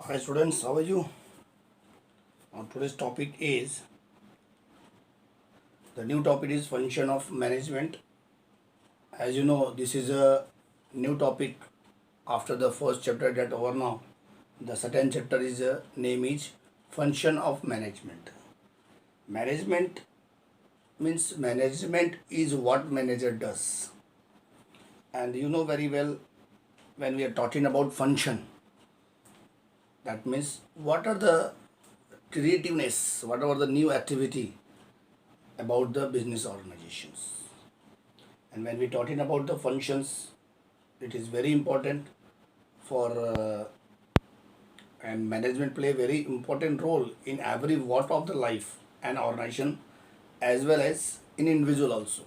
Hi students, how are you? Today's topic is the new topic is function of management. As you know, this is a new topic after the first chapter that over now. The second chapter is name is function of management. Management means management is what manager does, and you know very well when we are talking about function. That means what are the creativeness, whatever the new activity about the business organizations. And when we're talking about the functions, it is very important for and management play a very important role in every walk of the life and organization as well as in individual also.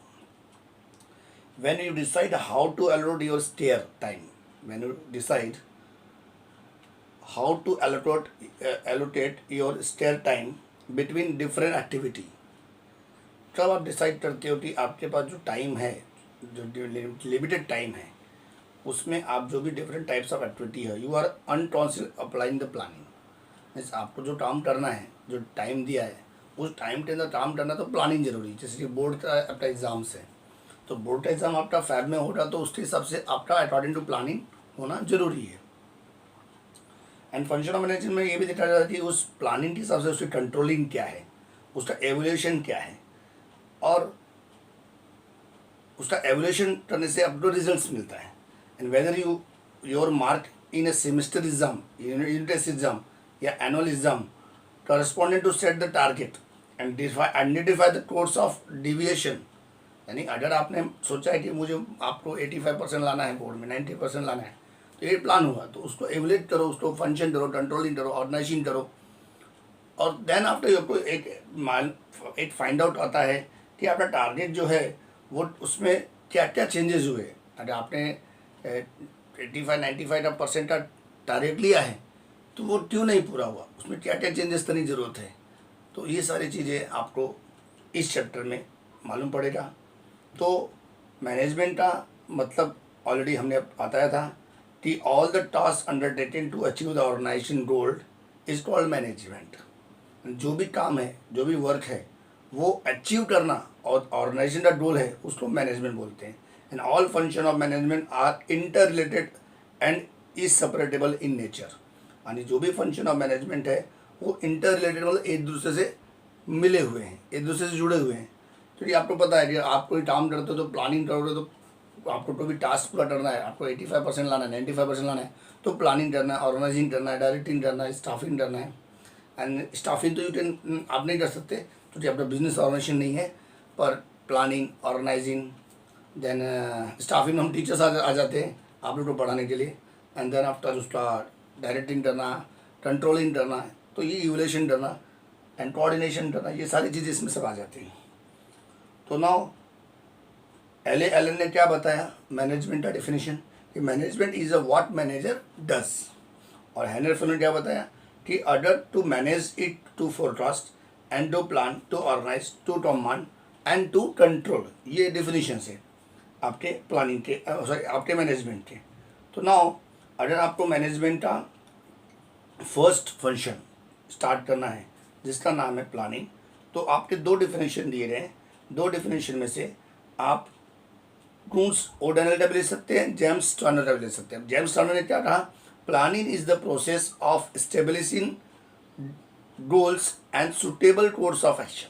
When you decide how to allocate your spare time, when you decide how to allocate your spare time between different activity, तब आप decide करते हो कि आपके पास जो time है, जो limited time है, उसमें आप जो भी डिफरेंट टाइप्स ऑफ एक्टिविटी है, you are unconscious applying the planning. Means आपको जो काम करना है, जो टाइम दिया है, उस टाइम के अंदर काम करना तो प्लानिंग जरूरी है। जैसे कि बोर्ड का आपका एग्ज़ाम्स है, तो बोर्ड का एग्ज़ाम आपका फैब में होगा, तो उसके हिसाब से आपका अकॉर्डिंग टू प्लानिंग होना जरूरी है। एंड फंक्शन ऑफ मैनेजमेंट में ये भी देखा जाता है कि उस प्लानिंग के हिसाब से उसकी कंट्रोलिंग क्या है, उसका एवोल्यूशन क्या है, और उसका एवोल्यूशन करने से आपको रिजल्ट्स मिलता है। And whether your mark in a semester exam, unit test exam या annual exam corresponding to set the target and identify the course of deviation. यानी अगर आपने सोचा है कि मुझे आपको 85% लाना है, बोर्ड में 90% लाना है, तो ये प्लान हुआ, तो उसको एवोल्यूट करो, उसको फंक्शन करो, कंट्रोलिंग करो, ऑर्गेनाइजिंग करो, और देन आफ्टर आपको एक फाइंड आउट आता है कि आपका टारगेट जो है वो उसमें क्या क्या चेंजेस हुए। अगर आपने 85-95% का टारगेट लिया है, तो वो क्यों नहीं पूरा हुआ, उसमें क्या क्या चेंजेस करने की ज़रूरत है। तो ये सारी चीज़ें आपको इस चैप्टर में मालूम पड़ेगा। तो मैनेजमेंट का मतलब ऑलरेडी हमने बताया था कि all the task undertaken to achieve the organisation goal is called management. जो भी काम है, जो भी वर्क है, वो अचीव करना और ऑर्गेनाइजेशन का गोल है, उसको मैनेजमेंट बोलते हैं। And all function of management are inter related and is separable in nature. यानी जो भी फंक्शन ऑफ मैनेजमेंट है वो इंटर रिलेटेड, मतलब एक दूसरे से मिले हुए हैं, एक दूसरे से जुड़े हुए हैं। क्योंकि आपको पता है कि आप कोई काम करते हो तो प्लानिंग करोगे, तो आपको कोई भी टास्क पूरा करना है, आपको 85% लाना है, 95% लाना है, तो प्लानिंग करना है, ऑर्गेनाइजिंग करना है, डायरेक्टिंग करना है, स्टाफिंग करना है। एंड स्टाफिंग तो यू कैन आप नहीं कर सकते क्योंकि आपका बिजनेस ऑर्गेनाइजेशन नहीं है, पर प्लानिंग, ऑर्गेनाइजिंग, देन स्टाफिंग हम टीचर्स आ जाते हैं आप लोग को पढ़ाने के लिए। एंड देन आफ्टर उसका डायरेक्टिंग करना, कंट्रोलिंग करना, तो ये इवोल्यूशन करना एंड कोऑर्डिनेशन करना, ये सारी चीज़ें इसमें सब आ जाती हैं। तो नाउ एलन ने क्या बताया मैनेजमेंट का डेफिनेशन, कि management is a what manager does. और हेनरी फिलन ने क्या बताया कि order to manage it, to forecast and to plan, to organise, to command and to control. ये डेफिनेशन है आपके प्लानिंग के, सॉरी आपके मैनेजमेंट के। तो नाउ अगर आपको मैनेजमेंट का फर्स्ट फंक्शन स्टार्ट करना है जिसका नाम है प्लानिंग, तो आपके दो डेफिनेशन दिए गए हैं। दो डेफिनेशन में से आप कून्स ओडनल ले सकते हैं, जेम्स टर्नर ले सकते हैं। जेम्स टर्नर ने क्या कहा, planning is the process of establishing goals and suitable course of action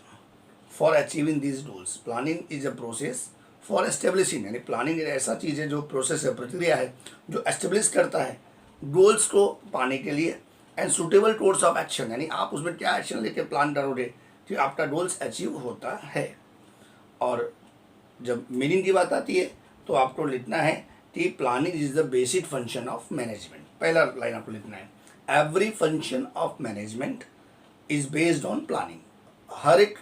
for achieving these goals. Planning is a process for establishing, यानी प्लानिंग ऐसा चीज़ है, जो प्रोसेस है, प्रक्रिया है, जो एस्टेब्लिश करता है गोल्स को पाने के लिए, and suitable course of action, यानी आप उसमें क्या एक्शन लेके प्लान करोगे कि आपका गोल्स अचीव होता है। और जब मीनिंग की बात आती है तो आपको लिखना है कि planning is the basic function of management. पहला लाइन आपको लिखना है, every function of management is based on planning. हर एक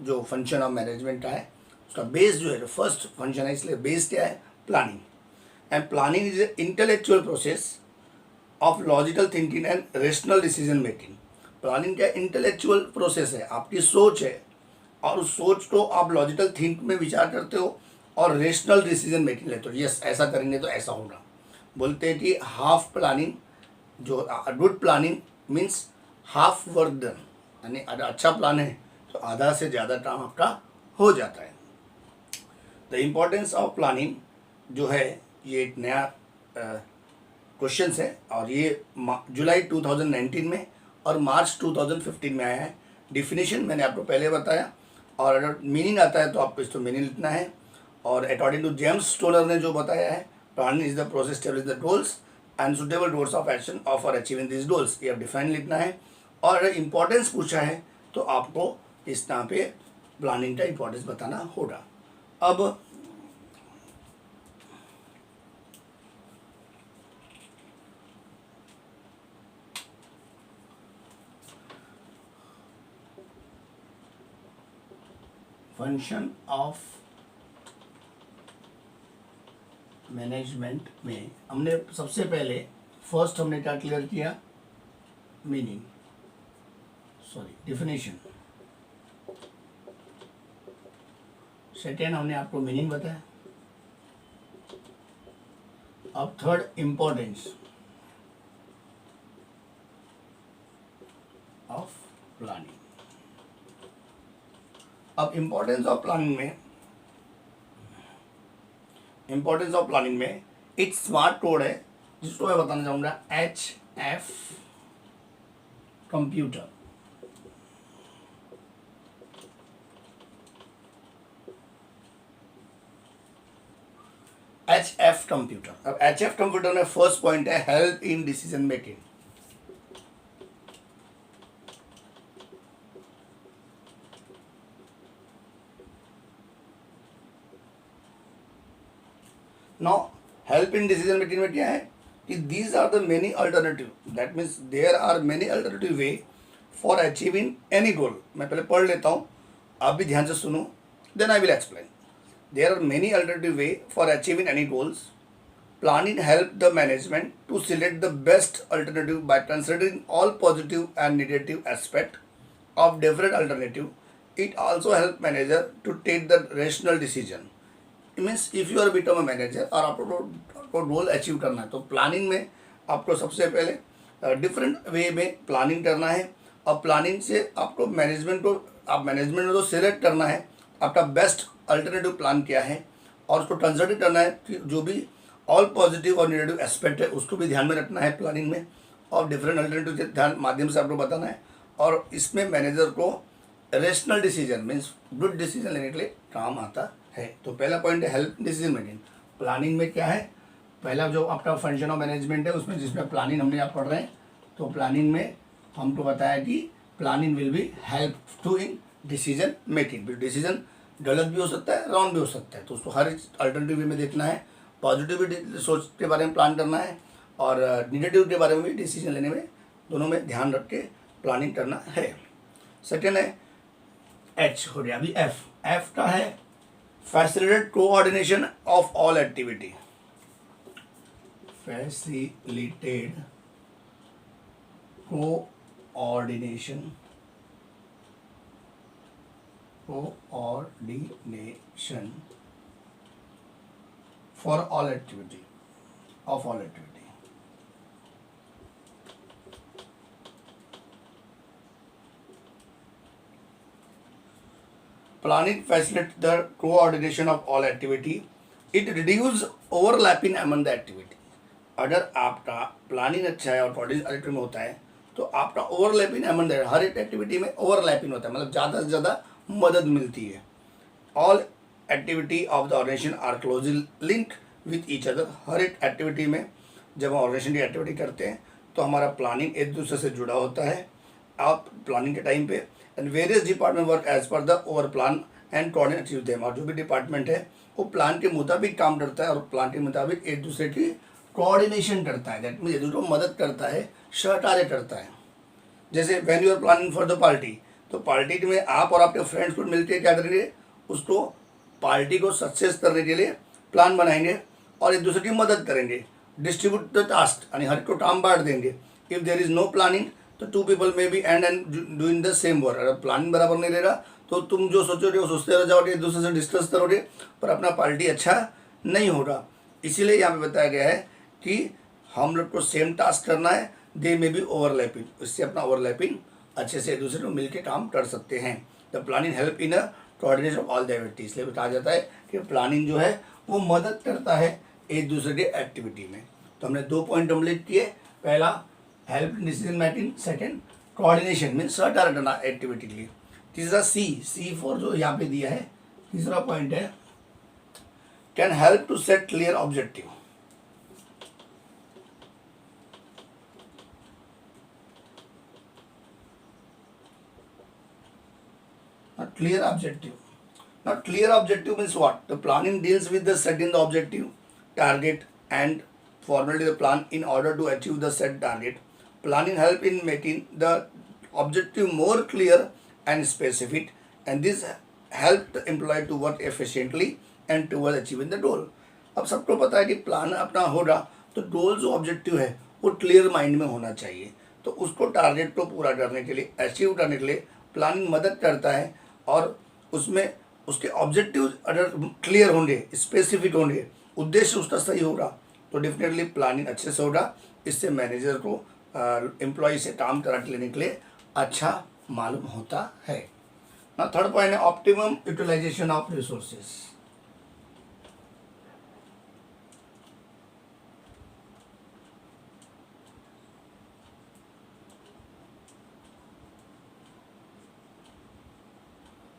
जो फंक्शन ऑफ मैनेजमेंट का है उसका बेस जो है, जो फर्स्ट फंक्शन है, इसलिए बेस क्या है, planning. And planning is a intellectual process of logical thinking and rational decision making. Planning क्या इंटेलेक्चुअल प्रोसेस है, आपकी सोच है, और उस सोच को आप लॉजिकल थिंक में विचार करते हो और रेशनल डिसीजन मेकिंग लेते हो। यस, ऐसा करेंगे तो ऐसा होगा। बोलते हैं कि हाफ प्लानिंग जो good planning means half work done, यानी अगर अच्छा प्लान है तो आधा से ज़्यादा काम आपका हो जाता है। द इम्पोर्टेंस ऑफ प्लानिंग जो है ये एक नया क्वेश्चन है और ये जुलाई 2019 में और मार्च 2015 में आया है। डिफिनीशन मैंने आपको पहले बताया और अगर मीनिंग आता है तो आपको इसको मीनिंग लिखना है। और अकॉर्डिंग टू जेम्स स्टोलर ने जो बताया है, planning is the process establish the goals and suitable roads of action of for achieving this goals, ये आप डिफाइन लिखना है। और अगर इम्पोर्टेंस पूछा है तो आपको इस तरह पे प्लानिंग का इम्पोर्टेंस बताना होगा। अब फंक्शन ऑफ मैनेजमेंट में हमने सबसे पहले फर्स्ट हमने क्या क्लियर किया, मीनिंग, सॉरी डिफिनेशन। सेकेंड हमने आपको मीनिंग बताया। अब थर्ड इम्पोर्टेंस ऑफ प्लानिंग। अब इम्पोर्टेंस ऑफ प्लानिंग में एक स्मार्ट कोड है जिसको मैं बताना चाहूँगा, HF कंप्यूटर। HF computer. अब HF कंप्यूटर में फर्स्ट पॉइंट है help in decision making. Now, help in decision making में क्या है कि these are the many alternative, that means there are many alternative way for achieving any goal। मैं पहले पढ़ लेता हूँ, आप भी ध्यान से सुनो, then I will explain। There are many alternative way for achieving any goals। Planning help the management to select the best alternative by considering all positive and negative aspect of different alternative। It also help manager to take the rational decision। Means if you are become a manager और आपको goal achieve करना है तो planning में आपको सबसे पहले different way में प्लानिंग करना है। और प्लानिंग से आपको मैनेजमेंट में तो सिलेक्ट करना है आपका बेस्ट अल्टरनेटिव प्लान क्या है और उसको कंसिडर करना है कि जो भी ऑल पॉजिटिव और नेगेटिव एस्पेक्ट है उसको भी ध्यान में रखना है प्लानिंग में, और डिफरेंट अल्टरनेटिव के ध्यान माध्यम से आपको बताना है। और इसमें मैनेजर को rational decision means good decision लेने के लिए काम आता है। तो पहला पॉइंट है हेल्प डिसीजन मेकिंग। प्लानिंग में क्या है, पहला जो आपका फंक्शन ऑफ मैनेजमेंट है उसमें जिसमें प्लानिंग हमने आप पढ़ रहे हैं, तो प्लानिंग में हमको बताया कि planning will be help to in decision making. Decision गलत भी हो सकता है, रॉन्ग भी हो सकता है, तो उसको हर अल्टरनेटिव वे में देखना है। पॉजिटिव सोच के बारे में प्लान करना है और निगेटिव के बारे में भी डिसीजन लेने में दोनों में ध्यान रख के प्लानिंग करना है। सेकेंड है H हो गया। अभी F का है facilitate coordination of all activity. Facilitate coordination for all activity of all activity. Planning facilitates the coordination of all activity। It reduces overlapping among the activity। अगर आपका प्लानिंग अच्छा है और कोऑर्डिनेशन एक्टिविटी में होता है तो आपका ओवरलैपिंग among the हर एक एक्टिविटी में ओवरलैपिंग होता है, मतलब ज़्यादा से ज़्यादा मदद मिलती है। All activity of the organisation are closely linked with each other. हर एक एक्टिविटी में जब हम ऑर्गेनाइजेशन की एक्टिविटी करते हैं तो हमारा प्लानिंग एक दूसरे से जुड़ा होता है। आप प्लानिंग के टाइम पे and various department work as per the over plan and coordinate achieve them. और जो भी डिपार्टमेंट है वो प्लान के मुताबिक काम करता है और प्लान के मुताबिक एक दूसरे की कोऑर्डिनेशन करता है, दैट मीन्स एक दूसरे को मदद करता है, सहकार्य करता है। जैसे when you are planning for the party, तो पार्टी में आप और आपके फ्रेंड्स को मिलकर क्या करेंगे, उसको पार्टी को सक्सेस करने के लिए प्लान बनाएंगे और एक दूसरे की मदद करेंगे। डिस्ट्रीब्यूट द टास्क, यानी हर को काम बांट देंगे। If there is no planning तो two people may be end doing the same work. अगर प्लानिंग बराबर नहीं रहेगा तो तुम जो सोचोगे वो सोचते रह जाओगे, एक दूसरे से डिस्कस करोगे, पर अपना पार्टी अच्छा नहीं होगा। इसीलिए यहाँ पे बताया गया है कि हम लोग को सेम टास्क करना है, दे मे बी ओवरलैपिंग, इससे अपना ओवरलैपिंग अच्छे से एक दूसरे को मिलकर काम कर सकते हैं। The planning help in a coordination of all the activities, इसलिए बताया जाता है कि प्लानिंग जो है वो मदद करता है एक दूसरे के एक्टिविटी में। तो हमने 2 पॉइंट कंप्लीट किए, पहला help decision making, second coordination means direct activity के लिए। तीसरा सी फॉर जो यहाँ पे दिया है, तीसरा पॉइंट है can help to set clear objective. Not clear objective. Not clear objective means what? The planning deals with the setting the objective, target, and formulating the plan in order to achieve the set target. Planning help in making the objective more clear and specific, and this help the employee to work efficiently and towards achieving the goal. अब सबको पता है कि plan अपना होगा तो गोल जो objective है वो क्लियर माइंड में होना चाहिए, तो उसको टारगेट को पूरा करने के लिए, अचीव करने के लिए प्लानिंग मदद करता है। और उसमें उसके ऑब्जेक्टिव अगर क्लियर होंगे, स्पेसिफिक होंगे, उद्देश्य उसका सही होगा तो डेफिनेटली प्लानिंग अच्छे से होगा। इससे मैनेजर को एम्प्लॉय से काम करा लेने के लिए अच्छा मालूम होता है ना। थर्ड पॉइंट है ऑप्टिमम यूटिलाइजेशन ऑफ रिसोर्सेज।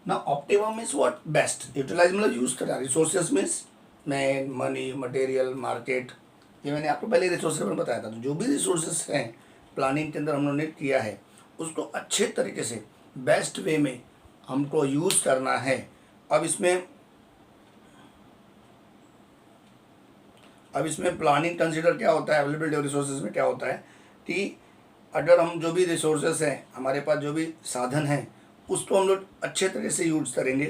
ना optimum means what? Best. Utilise मतलब यूज करा, resources means man, money, material, market, ये मैंने आपको पहले रिसोर्सेज में बताया था। तो जो भी रिसोर्सेज हैं प्लानिंग के अंदर हम लोगों ने किया है उसको अच्छे तरीके से बेस्ट वे में हमको यूज़ करना है। अब इसमें प्लानिंग कंसिडर क्या होता है, अवेलेबिलिटी ऑफ रिसोर्सेज में क्या होता है कि अगर हम जो भी रिसोर्सेज हैं, हमारे पास जो भी साधन हैं, उसको हम लोग अच्छे तरीके से यूज़ करेंगे।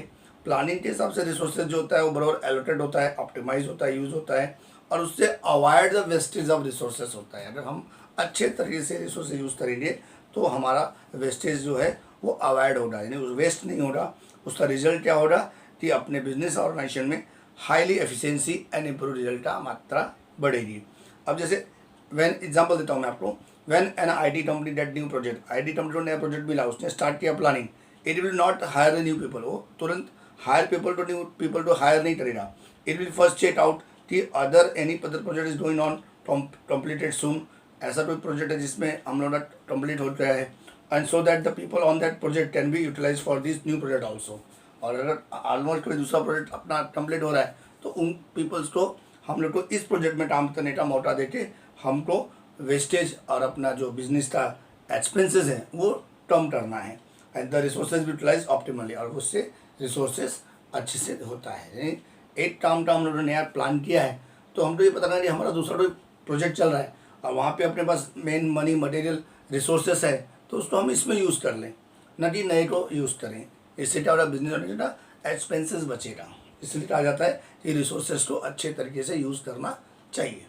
प्लानिंग के हिसाब से रिसोर्सेज जो होता है वो बराबर एलोकेट होता है, ऑप्टिमाइज होता है, यूज़ होता है, और उससे avoid the wastage of resources होता है। अगर हम अच्छे तरीके से रिसोर्सेज यूज़ करेंगे तो हमारा वेस्टेज जो है वो अवॉइड होगा, यानी वेस्ट नहीं होगा। उसका रिजल्ट क्या होगा कि अपने बिजनेस ऑर्गेनाइजेशन में highly efficiency and improve result का मात्रा बढ़ेगी। अब जैसे व्हेन एग्जांपल देता हूँ मैं आपको, when an IT company get new project, IT company को नया प्रोजेक्ट मिला, उसने स्टार्ट किया planning, it will not hire new people, वो तुरंत hire new people to hire नहीं करेगा। It will first check out कि other any other project is going on completed soon, ऐसा कोई प्रोजेक्ट है जिसमें हम लोग कंप्लीट हो गया है, and so that the people on that project can be utilise for this new project also. और अगर ऑलमोस्ट कोई दूसरा प्रोजेक्ट अपना कंप्लीट हो रहा है तो उन पीपल्स को हम लोग को इस प्रोजेक्ट में काम करने का मौका देके हमको वेस्टेज और अपना जो बिजनेस का एक्सपेंसेस है वो कम करना है, and the resources utilise optimally, और उससे रिसोर्सेज अच्छे से होता है। यानी एक काम का हम लोगों ने नया प्लान किया है तो हमको ये पता नहीं हमारा दूसरा कोई प्रोजेक्ट चल रहा है और वहाँ पे अपने पास मेन मनी, मटेरियल, रिसोर्सेस है तो उसको हम इसमें यूज़ कर लें, न कि नए को यूज़ करें। इससे क्या होगा, बिजनेस होने का एक्सपेंसेस बचेगा। इसलिए कहा जाता है कि रिसोर्सेज को अच्छे तरीके से यूज़ करना चाहिए।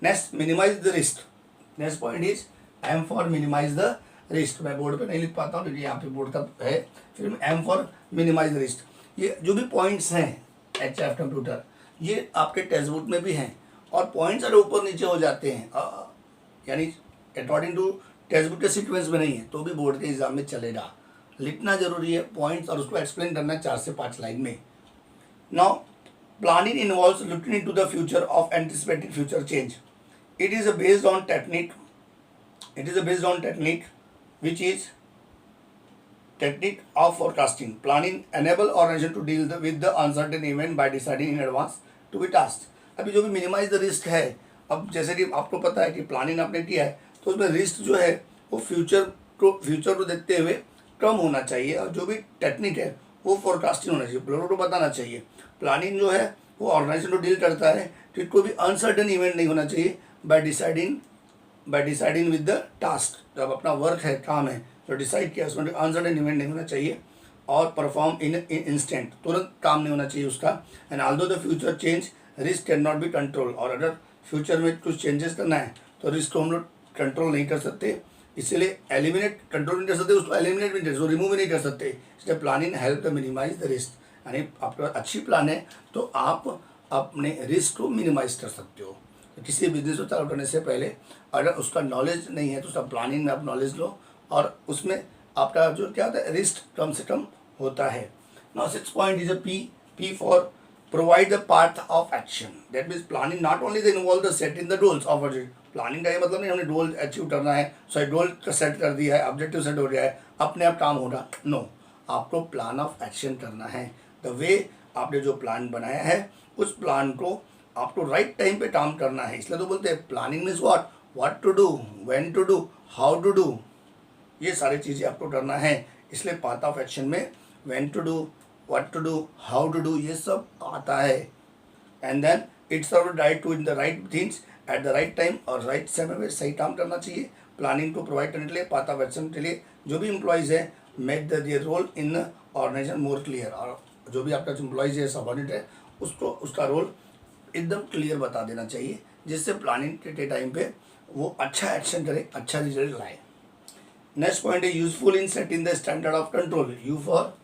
Next, minimise the risk. Next point is aim for minimise the risk. मैं बोर्ड पे नहीं लिख पाता हूँ क्योंकि यहाँ पे बोर्ड का है, फिर aim for minimise the risk. ये जो भी पॉइंट्स हैं HF कंप्यूटर, ये आपके टेक्स्ट बुक में भी हैं, और पॉइंट्स अगर ऊपर नीचे हो जाते हैं यानी अकॉर्डिंग टू टेक्स्ट बुक के सीक्वेंस में नहीं है तो भी बोर्ड के एग्जाम में चलेगा। लिखना जरूरी है पॉइंट्स और उसको एक्सप्लेन करना है 4 से 5 लाइन में। Now planning involves looking into the future of anticipated future change. It is based on technique which is technique of forecasting. Planning enable organization to deal with the uncertain event by deciding in advance to be tasked. अभी जो भी minimise the risk है, अब जैसे कि आपको पता है कि प्लानिंग आपने किया है तो उसमें रिस्क जो है वो फ्यूचर को देखते हुए कम होना चाहिए, और जो भी टेक्निक है वो फोरकास्टिंग होना चाहिए, लोगों को बताना चाहिए। प्लानिंग जो है वो ऑर्गेनाइजेशन को डील करता है कि कोई भी अनसर्टेन इवेंट नहीं होना चाहिए by deciding with the task. जब अपना वर्क है, काम है, जो डिसाइड किया उसमें अनसर्टेन इवेंट नहीं होना चाहिए, और परफॉर्म इन इंस्टेंट, तुरंत काम नहीं होना चाहिए उसका। And although the future change risk can not be control, और अगर फ्यूचर में कुछ चेंजेस करना है तो रिस्क को हम लोग कंट्रोल नहीं कर सकते, इसलिए कंट्रोल नहीं कर सकते, उसको एलिमिनेट भी नहीं, उसको रिमूव भी नहीं कर सकते। इसलिए planning help to minimise the risk. यानी आपके पास अच्छी प्लान है तो आप अपने रिस्क को मिनिमाइज कर सकते हो। तो किसी बिजनेस को चालू करने से पहले अगर उसका नॉलेज नहीं है तो उसका प्लानिंग में आप नॉलेज लो और उसमें आपका जो क्या होता है रिस्क कम से कम होता है। Now 6 point is a P for provide the path of action. That means planning not only the involve the set in the goals of project. Planning का ये मतलब नहीं हमने गोल अचीव करना है, सॉरी गोल सेट कर दिया है, ऑब्जेक्टिव सेट हो गया है, अपने आप काम होगा। नो, आपको प्लान ऑफ एक्शन करना है। द वे आपने जो प्लान बनाया है उस प्लान को आपको राइट टाइम पे काम करना है। इसलिए तो बोलते हैं planning means what to do, when to do, how to do, ये सारी चीज़ें आपको करना है। इसलिए पाथ ऑफ एक्शन में when to do, what to do, how to do ये सब आता है। And then it's all right to in the right things at the right time और राइट समय में सही काम करना चाहिए। प्लानिंग को प्रोवाइड करने के लिए, पाथ ऑफ एक्शन के लिए जो भी एम्प्लॉयज़ है make the their role in organisation more clear. और जो भी आपका एम्प्लॉयज़ है, सबऑर्डिनेट है, उसको उसका रोल एकदम क्लियर बता देना चाहिए, जिससे प्लानिंग के टाइम पे वो अच्छा एक्शन करे, अच्छा रिजल्ट लाए। नेक्स्ट पॉइंट है useful in setting the standard of control. You for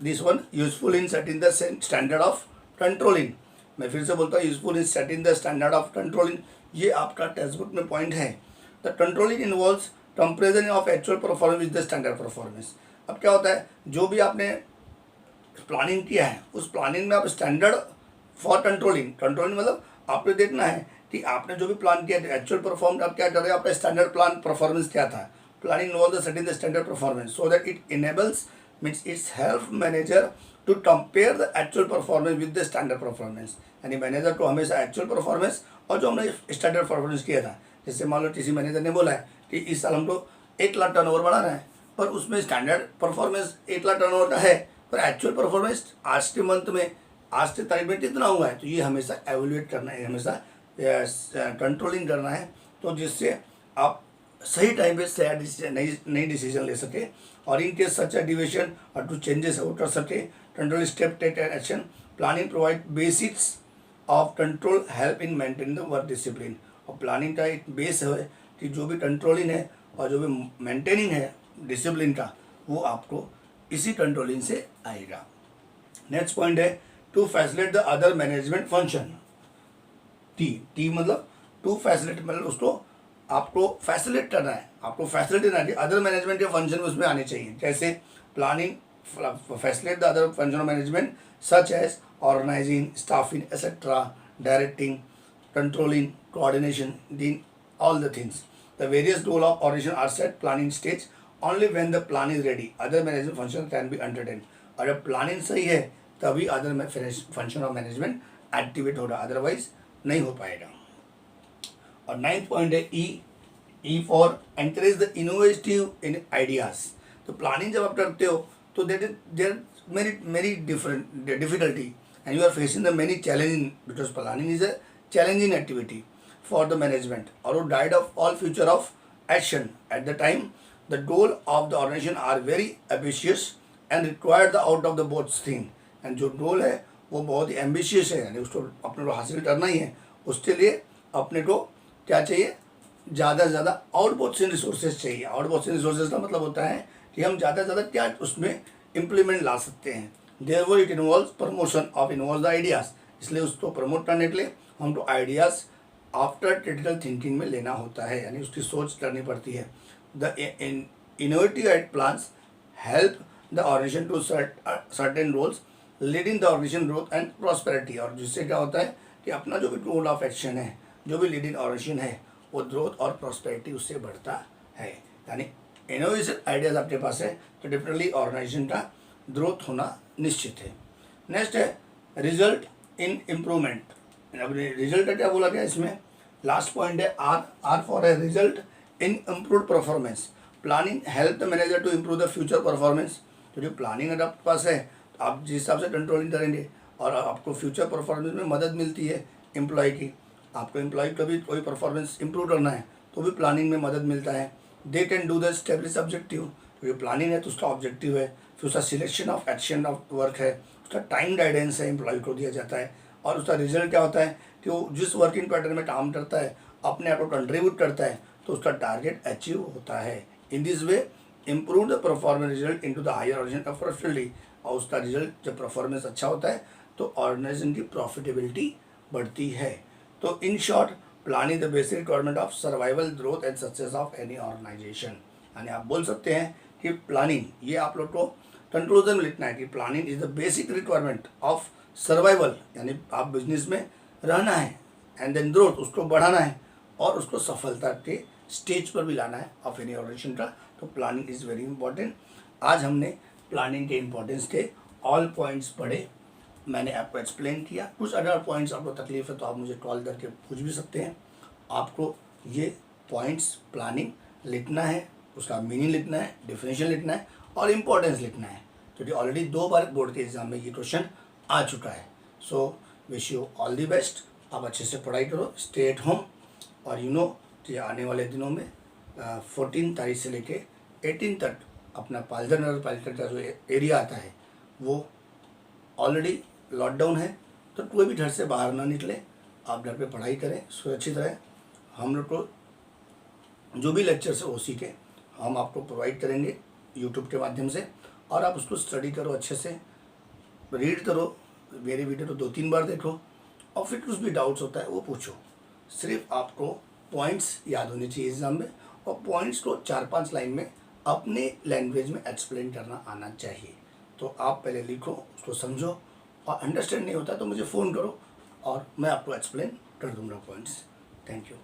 this one, useful in setting the standard of controlling. मैं फिर से बोलता हूँ useful in setting the standard of controlling. ये आपका टेक्स्ट बुक में पॉइंट है। The controlling involves comparison of actual performance with the standard performance. अब क्या होता है, जो भी आपने प्लानिंग किया है उस प्लानिंग में आप स्टैंडर्ड फॉर कंट्रोलिंग मतलब आपने देखना है कि आपने जो भी प्लान किया एक्चुअल परफॉर्म आप क्या कर रहे हो, आपका स्टैंडर्ड प्लान परफॉर्मेंस क्या था। Planning involve the setting the standard performance so that it enables means it's help manager to compare the actual performance with the standard performance. यानी मैनेजर को हमेशा एक्चुअल परफॉर्मेंस और जो हमने स्टैंडर्ड परफॉर्मेंस किया था, जैसे मान लो किसी मैनेजर ने बोला है कि इस साल हमको 1 लाख टर्नओवर बढ़ाना है, पर उसमें स्टैंडर्ड परफॉर्मेंस 1 लाख टर्नओवर का है, पर एक्चुअल परफॉर्मेंस आज के मंथ में, आज के तारीख में कितना हुआ है। तो ये हमेशा एवेल्यूएट करना है, हमेशा कंट्रोलिंग करना है, तो जिससे आप सही टाइम पे नई डिसीजन ले सके और इन केस सच डिविएशन और टू चेंजेस आउट कर सके। Control step take and action. Planning provide basics of control help in maintaining the work discipline. और प्लानिंग का एक बेस है कि जो भी कंट्रोलिंग है और जो भी मेंटेनिंग है डिसिप्लिन का, वो आपको इसी कंट्रोलिंग से आएगा। Next point is to facilitate the other management function. T मतलब टू फैसिलिटेट मतलब उसको आपको फैसिलिटेट करना है, आपको फैसिलिटेट करना है, अदर मैनेजमेंट के फंक्शन उसमें आने चाहिए। जैसे planning facilitate the other function of management such as organising, staffing etcetera, directing, controlling, coordination, दिन all the things. The various goal of organization are set planning stage. Only when the plan is ready, other management function can be undertaken. अगर planning सही है तभी other function of management activate होगा, otherwise नहीं हो पाएगा। और 9th point है E for encourage the innovative in ideas. तो प्लानिंग जब आप करते हो तो there many different difficulty and you are facing the many challenging, because planning is a challenging activity for the management or died of all future of action at the time. The goal of the organization are very ambitious and require the out of the box thing. And जो goal है वो बहुत ही ambitious है, यानी उसको अपने को हासिल करना ही है। उसके लिए अपने को क्या चाहिए, ज़्यादा से ज़्यादा आउटबोर्ड रिसोर्सेज चाहिए। आउटबोर्ड रिसोर्सेज का मतलब होता है कि हम ज़्यादा से ज़्यादा क्या उसमें इम्प्लीमेंट ला सकते हैं। Therefore it involves promotion of involve the ideas. इसलिए उसको प्रमोट करने के लिए हमको आइडियाज़ आफ्टर क्रिटिकल थिंकिंग में लेना होता है, यानी उसकी सोच करनी पड़ती है। The innovative plans help the organisation to certain roles leading the organisation growth and prosperity. और जिससे क्या होता है कि अपना जो भी गोल ऑफ एक्शन है, जो भी लीडिंग ऑर्गेनाइजेशन है, वो ग्रोथ और प्रॉस्पेरिटी उससे बढ़ता है। यानी इनोवेशन आइडियाज आपके पास है तो डेफिनेटली ऑर्गेनाइजेशन का ग्रोथ होना निश्चित है। नेक्स्ट है रिजल्ट इन इम्प्रूवमेंट। अब रिजल्ट का क्या बोला गया इसमें, लास्ट पॉइंट है R for a result in improve performance. Planning help the manager to improve the future performance. तो जो प्लानिंग अगर आपके पास है तो आप जिस हिसाब से कंट्रोलिंग करेंगे और आपको फ्यूचर परफॉर्मेंस में मदद मिलती है एम्प्लॉय की। आपको एम्प्लॉय का भी कोई परफॉर्मेंस इंप्रूव करना है तो भी प्लानिंग में मदद मिलता है। They can do the establish objective. जो प्लानिंग है तो उसका ऑब्जेक्टिव है, फिर उसका selection of action of work है, उसका टाइम गाइडेंस है, एम्प्लॉय को दिया जाता है। और उसका रिजल्ट क्या होता है कि वो जिस वर्किंग पैटर्न में काम करता है, अपने आप को कंट्रीब्यूट करता है, तो उसका टारगेट अचीव होता है। In this way improve the performance result into the higher organisation profitability. और उसका रिजल्ट जब परफॉर्मेंस अच्छा होता है तो ऑर्गेनाइजेशन की प्रॉफिटेबिलिटी बढ़ती है। तो in short, planning the basic requirement of survival, growth and success of any organisation. यानी आप बोल सकते हैं कि प्लानिंग, ये आप लोग को कंक्लूजन में लिखना है कि planning is the basic requirement of survival, यानी आप बिजनेस में रहना है, एंड देन ग्रोथ, उसको बढ़ाना है, और उसको सफलता के स्टेज पर भी लाना है ऑफ एनी ऑर्गेनाइजेशन का। तो प्लानिंग इज़ वेरी इंपॉर्टेंट। आज हमने प्लानिंग के इंपॉर्टेंस के ऑल पॉइंट्स पढ़े, मैंने आपको एक्सप्लेन किया। कुछ अदर पॉइंट्स आपको तकलीफ है तो आप मुझे कॉल करके पूछ भी सकते हैं। आपको ये पॉइंट्स प्लानिंग लिखना है, उसका मीनिंग लिखना है, डेफिनेशन लिखना है और इम्पोर्टेंस लिखना है, क्योंकि ऑलरेडी 2 बार बोर्ड के एग्जाम में ये क्वेश्चन आ चुका है। So wish you all the best. आप अच्छे से पढ़ाई करो, स्टे एट होम, और यू नो कि आने वाले दिनों में 14 तारीख से लेके 18 तक अपना पालघर नगर पालिका का जो एरिया आता है वो ऑलरेडी लॉकडाउन है, तो कोई भी घर से बाहर ना निकले, आप घर पे पढ़ाई करें, सुरक्षित रहें। हम लोग को जो भी लेक्चर्स है ओसी के हम आपको प्रोवाइड करेंगे यूट्यूब के माध्यम से, और आप उसको स्टडी करो, अच्छे से रीड करो, मेरी वीडियो तो 2-3 बार देखो, और फिर कुछ भी डाउट्स होता है वो पूछो। सिर्फ आपको पॉइंट्स याद होने चाहिए एग्जाम में, और पॉइंट्स को 4-5 लाइन में अपने लैंग्वेज में एक्सप्लेन करना आना चाहिए। तो आप पहले लिखो, उसको समझो, और अंडरस्टैंड नहीं होता तो मुझे फ़ोन करो और मैं आपको एक्सप्लेन कर दूँगा पॉइंट्स। Thank you.